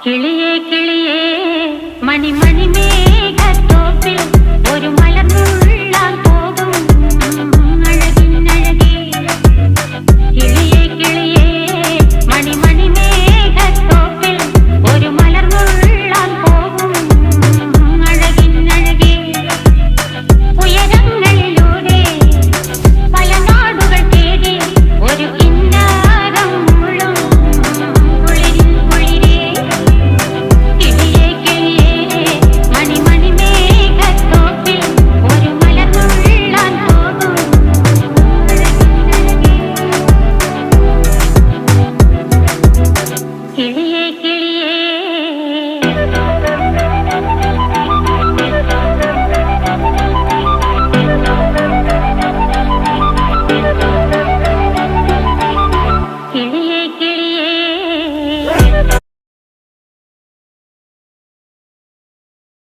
കിളിയേ കിളിയേ മണിമണി മേഘത്തോപ്പിൽ ഒരു മലർന്നുള്ളാൻ പോകും അഴകിനഴകേ. കിളിയേ കിളിയേ മണിമണി മേഘത്തോപ്പിൽ ഒരു മലർന്നുള്ളാൻ പോകും അഴകിനഴകേ. ഉയരങ്ങളിലൂടെ പല നാടുകൾ തേടി ഒരു കിന്നാരം മുള്ളും കുളിരിൻ കുളിരേ. കിളിയേ കിളിയേ മണിമണി മേഘത്തോപ്പിൽ ഒരു മലർന്നുള്ളാൻ പോകും അഴകിനഴകേ. കിളിയേ